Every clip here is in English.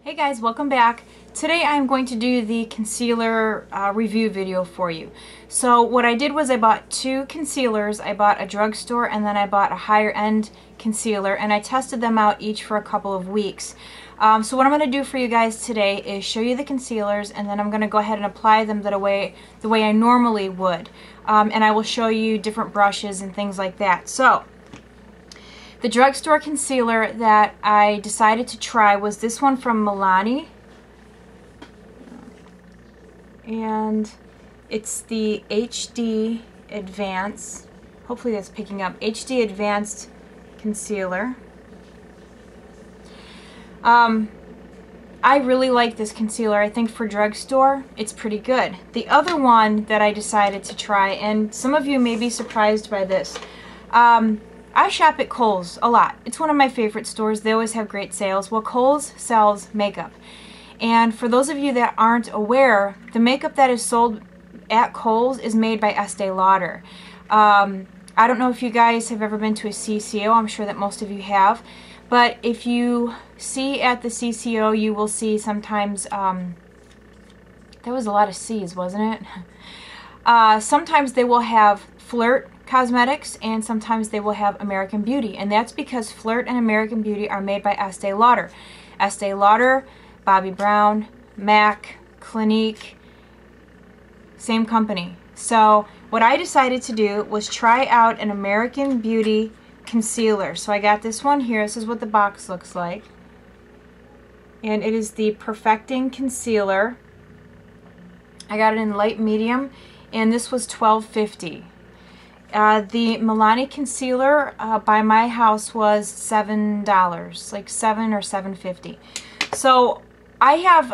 Hey guys, welcome back. Today I'm going to do the concealer review video for you. So what I did was I bought two concealers. I bought a drugstore and then I bought a higher end concealer, and I tested them out each for a couple of weeks. So what I'm going to do for you guys today is show you the concealers, and then I'm going to go ahead and apply them the way I normally would. And I will show you different brushes and things like that. So the drugstore concealer that I decided to try was this one from Milani, and it's the HD Advanced, hopefully that's picking up, HD Advanced Concealer. I really like this concealer. I think for drugstore, it's pretty good. The other one that I decided to try, and some of you may be surprised by this, I shop at Kohl's a lot. It's one of my favorite stores. They always have great sales. Well, Kohl's sells makeup. And for those of you that aren't aware, the makeup that is sold at Kohl's is made by Estee Lauder. I don't know if you guys have ever been to a CCO. I'm sure that most of you have. But if you see at the CCO, you will see sometimes, there was a lot of C's, wasn't it? Sometimes they will have Flirt Cosmetics, and sometimes they will have American Beauty, and that's because Flirt and American Beauty are made by Estee Lauder. Estee Lauder, Bobbi Brown, MAC, Clinique, same company. So what I decided to do was try out an American Beauty concealer. So I got this one here. This is what the box looks like, and it is the Perfecting Concealer. I got it in light medium, and this was $12.50. The Milani concealer by my house was $7, like $7 or $7.50. So I have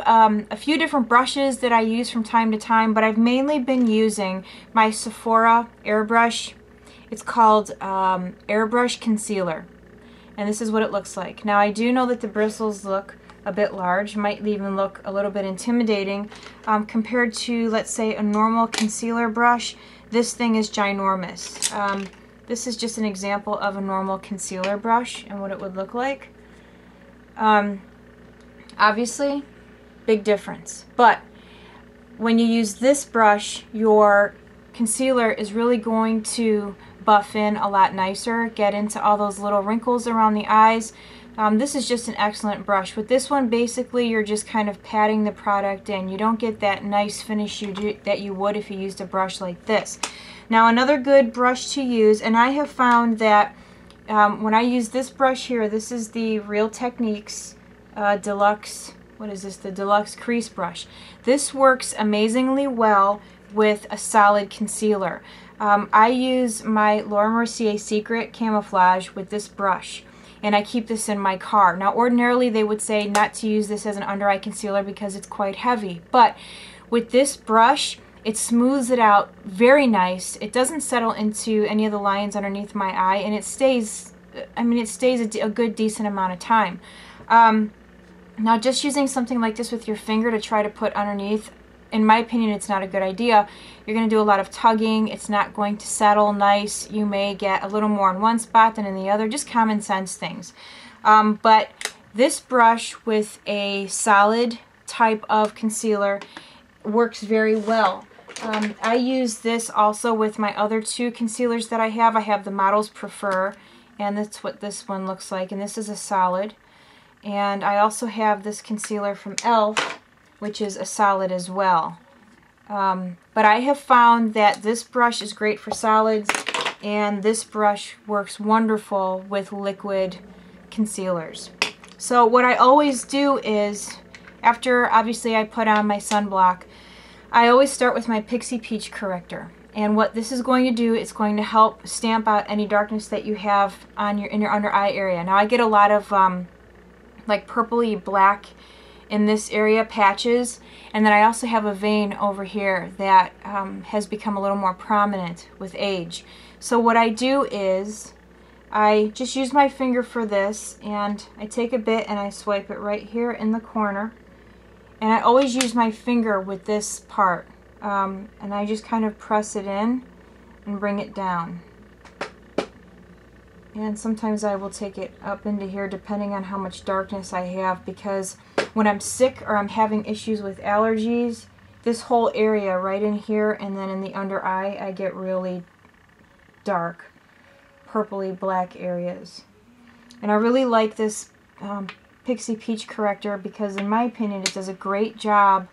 a few different brushes that I use from time to time, but I've mainly been using my Sephora airbrush. It's called Airbrush Concealer, and this is what it looks like. Now I do know that the bristles look a bit large, might even look a little bit intimidating compared to, let's say, a normal concealer brush. This thing is ginormous. This is just an example of a normal concealer brush and what it would look like. Obviously, big difference. But when you use this brush, your concealer is really going to buff in a lot nicer, get into all those little wrinkles around the eyes. This is just an excellent brush. With this one, basically, you're just kind of patting the product in. You don't get that nice finish that you would if you used a brush like this. Now, another good brush to use, and I have found that when I use this brush here, this is the Real Techniques Deluxe, what is this? The Deluxe Crease Brush. This works amazingly well with a solid concealer. I use my Laura Mercier Secret Camouflage with this brush, and I keep this in my car. Now ordinarily they would say not to use this as an under eye concealer because it's quite heavy, but with this brush it smooths it out very nice. It doesn't settle into any of the lines underneath my eye, and it stays, I mean, it stays a good decent amount of time. Now just using something like this with your finger to try to put underneath, in my opinion, it's not a good idea. You're going to do a lot of tugging. It's not going to settle nice. You may get a little more in one spot than in the other. Just common sense things. But this brush with a solid type of concealer works very well. I use this also with my other two concealers that I have. I have the Models Prefer, and that's what this one looks like. And this is a solid. And I also have this concealer from e.l.f., which is a solid as well. But I have found that this brush is great for solids, and this brush works wonderful with liquid concealers. So what I always do is, after obviously I put on my sunblock, I always start with my Pixie Peach Corrector. And what this is going to do, it's going to help stamp out any darkness that you have on in your under eye area. Now I get a lot of like purpley black in this area, patches, and then I also have a vein over here that has become a little more prominent with age. So what I do is I just use my finger for this, and I take a bit and I swipe it right here in the corner, and I always use my finger with this part, and I just kind of press it in and bring it down. And sometimes I will take it up into here depending on how much darkness I have, because when I'm sick or I'm having issues with allergies, this whole area right in here and then in the under eye, I get really dark, purpley black areas. And I really like this Pixie Peach Corrector because in my opinion it does a great job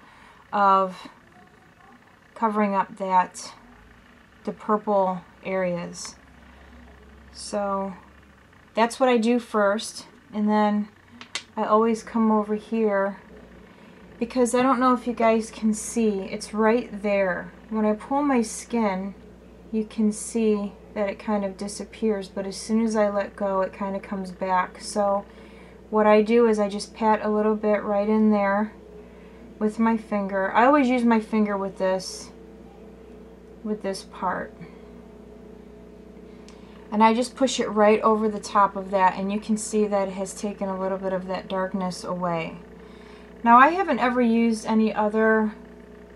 of covering up the purple areas. So that's what I do first, and then I always come over here because I don't know if you guys can see, it's right there. When I pull my skin, you can see that it kind of disappears, but as soon as I let go, it kind of comes back. So what I do is I just pat a little bit right in there with my finger. I always use my finger with this part. And I just push it right over the top of that, and you can see that it has taken a little bit of that darkness away. Now I haven't ever used any other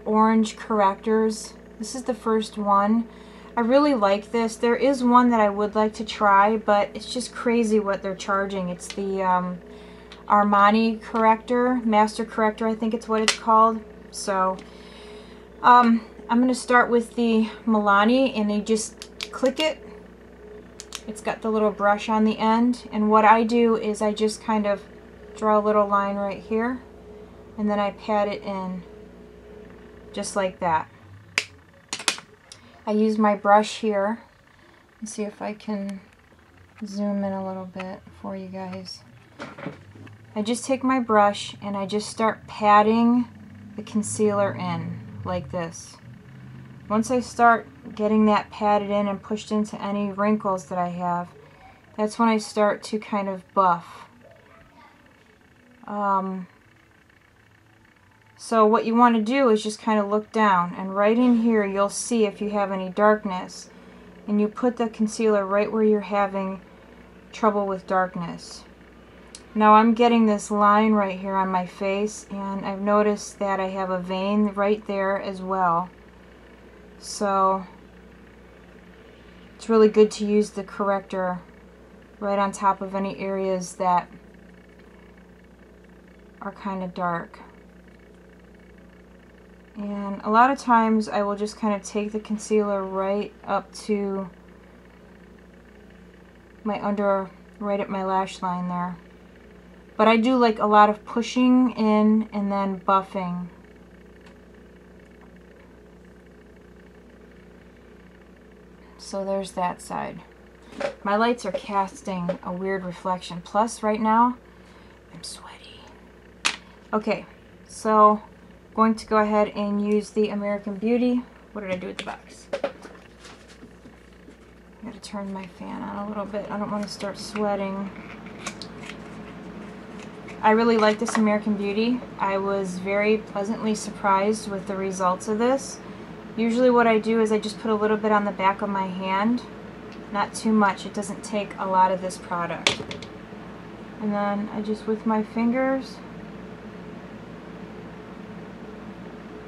orange correctors. This is the first one. I really like this. There is one that I would like to try, but it's just crazy what they're charging. It's the Armani Corrector, Master Corrector, I think it's what it's called. So I'm going to start with the Milani, and you just click it. It's got the little brush on the end, and what I do is I just kind of draw a little line right here, and then I pat it in just like that. I use my brush here. Let's see if I can zoom in a little bit for you guys. I just take my brush and I just start patting the concealer in like this. Once I start getting that patted in and pushed into any wrinkles that I have, that's when I start to kind of buff. So what you want to do is just kind of look down, and right in here you'll see if you have any darkness, and you put the concealer right where you're having trouble with darkness. Now I'm getting this line right here on my face, and I've noticed that I have a vein right there as well. So it's really good to use the corrector right on top of any areas that are kind of dark. And a lot of times I will just kind of take the concealer right up to my right at my lash line there. But I do like a lot of pushing in and then buffing. So there's that side. My lights are casting a weird reflection. Plus right now, I'm sweaty. Okay, so going to go ahead and use the American Beauty. What did I do with the box? I gotta turn my fan on a little bit. I don't want to start sweating. I really like this American Beauty. I was very pleasantly surprised with the results of this. Usually what I do is I just put a little bit on the back of my hand. Not too much. It doesn't take a lot of this product. And then I just, with my fingers,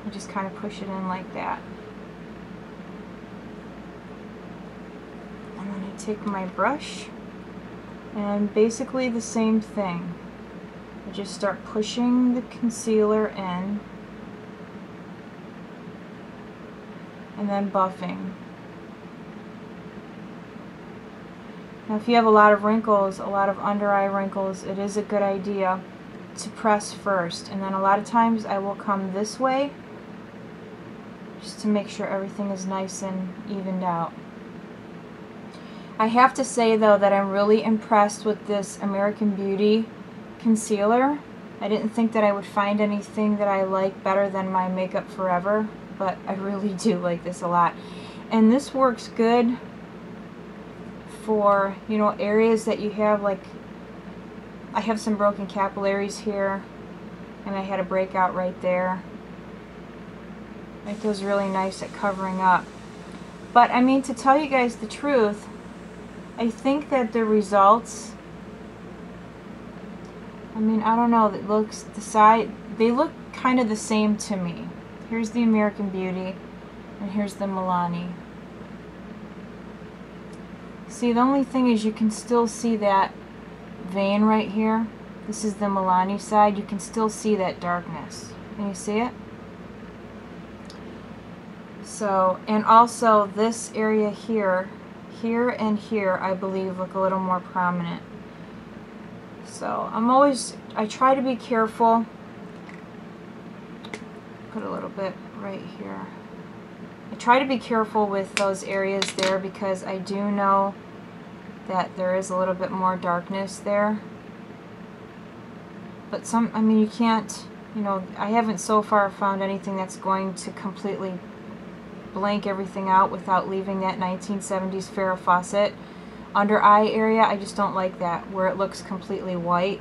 I just kind of push it in like that. And then I take my brush and basically the same thing. I just start pushing the concealer in and then buffing. Now if you have a lot of wrinkles, a lot of under eye wrinkles, it is a good idea to press first, and then a lot of times I will come this way just to make sure everything is nice and evened out. I have to say though that I'm really impressed with this American Beauty concealer. I didn't think that I would find anything that I like better than my Makeup Forever, but I really do like this a lot. And this works good for, you know, areas that you have, like I have some broken capillaries here and I had a breakout right there. It goes really nice at covering up. But I mean, to tell you guys the truth, I think that the results, I mean, I don't know, it looks, they look kind of the same to me. Here's the American Beauty and here's the Milani. See, the only thing is you can still see that vein right here. This is the Milani side. You can still see that darkness. Can you see it? So, and also this area here, and here, I believe look a little more prominent. So I try to be careful. Put a little bit right here. I try to be careful with those areas there because I do know that there is a little bit more darkness there. But I mean, you can't, you know, I haven't so far found anything that's going to completely blank everything out without leaving that 1970s Farrah Fawcett under eye area. I just don't like that, where it looks completely white.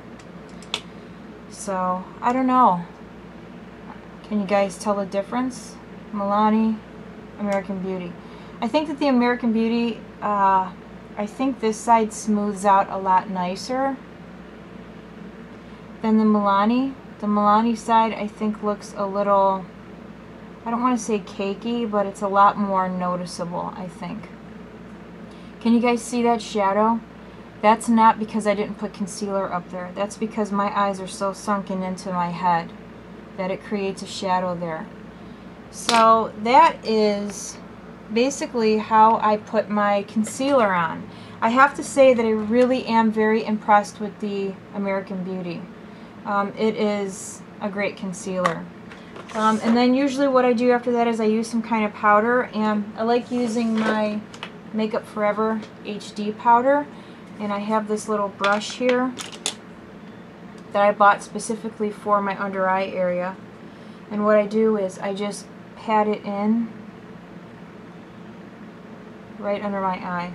So, I don't know. Can you guys tell the difference? Milani, American Beauty. I think that the American Beauty, I think this side smooths out a lot nicer than the Milani. The Milani side, I think, looks a little, I don't want to say cakey, but it's a lot more noticeable, I think. Can you guys see that shadow? That's not because I didn't put concealer up there. That's because my eyes are so sunken into my head that it creates a shadow there. So that is basically how I put my concealer on. I have to say that I really am very impressed with the American Beauty. It is a great concealer. And then usually what I do after that is I use some kind of powder, and I like using my Makeup Forever HD powder, and I have this little brush here that I bought specifically for my under eye area, and what I do is I just pat it in right under my eye.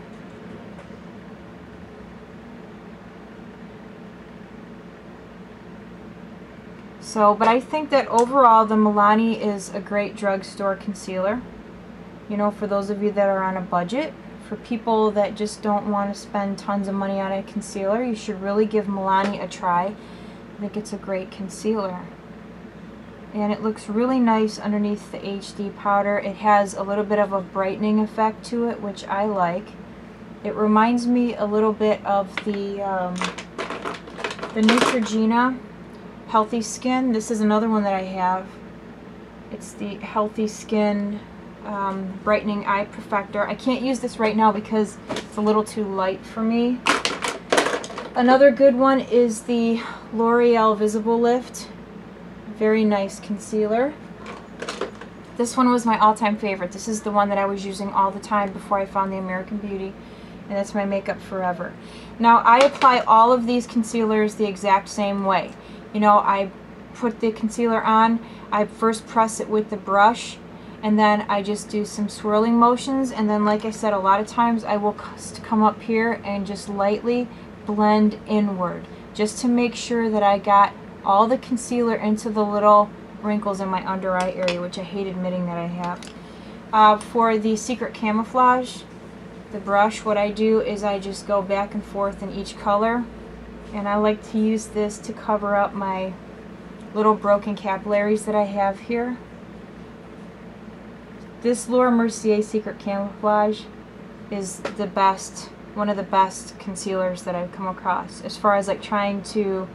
So, but I think that overall the Milani is a great drugstore concealer. You know, for those of you that are on a budget, for people that just don't want to spend tons of money on a concealer, you should really give Milani a try. I think it's a great concealer. And it looks really nice underneath the HD powder. It has a little bit of a brightening effect to it, which I like. It reminds me a little bit of the Neutrogena Healthy Skin. This is another one that I have. It's the Healthy Skin Brightening Eye Perfector. I can't use this right now because it's a little too light for me. Another good one is the L'Oreal Visible Lift. Very nice concealer. This one was my all-time favorite. This is the one that I was using all the time before I found the American Beauty, and that's my Makeup Forever. Now, I apply all of these concealers the exact same way. You know, I put the concealer on, I first press it with the brush, and then I just do some swirling motions, and then, like I said, a lot of times I will come up here and just lightly blend inward, just to make sure that I got all the concealer into the little wrinkles in my under eye area, which I hate admitting that I have. For the Secret Camouflage, the brush, what I do is I just go back and forth in each color, and I like to use this to cover up my little broken capillaries that I have here. This Laura Mercier Secret Camouflage is the best, one of the best concealers that I've come across as far as like trying to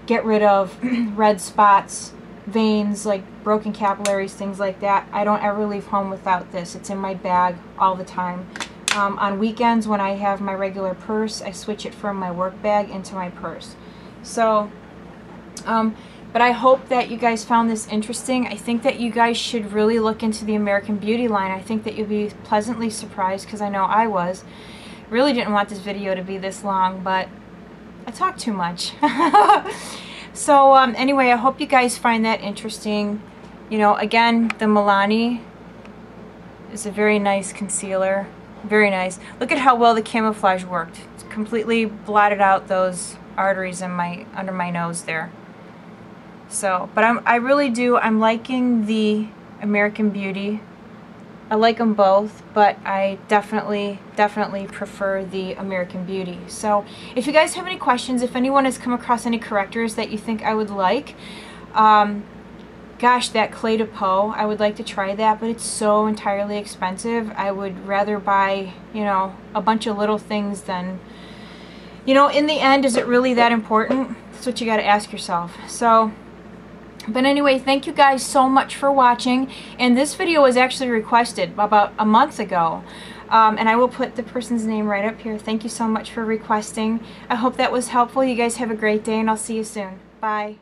get rid of red spots, veins, like broken capillaries, things like that. I don't ever leave home without this. It's in my bag all the time. On weekends when I have my regular purse, I switch it from my work bag into my purse. So, but I hope that you guys found this interesting. I think that you guys should really look into the American Beauty line. I think that you'll be pleasantly surprised, because I know I was. Really didn't want this video to be this long, but I talk too much. So anyway, I hope you guys find that interesting. You know, again, the Milani is a very nice concealer. Very nice. Look at how well the camouflage worked. It's completely blotted out those arteries in under my nose there. So, but I really do. I'm liking the American Beauty. I like them both, but I definitely prefer the American Beauty. So, if you guys have any questions, if anyone has come across any correctors that you think I would like, go gosh, that clay to pot, I would like to try that, but it's so entirely expensive. I would rather buy, you know, a bunch of little things than, you know, in the end, is it really that important? That's what you got to ask yourself. So, but anyway, thank you guys so much for watching. And this video was actually requested about a month ago. And I will put the person's name right up here. Thank you so much for requesting. I hope that was helpful. You guys have a great day, and I'll see you soon. Bye.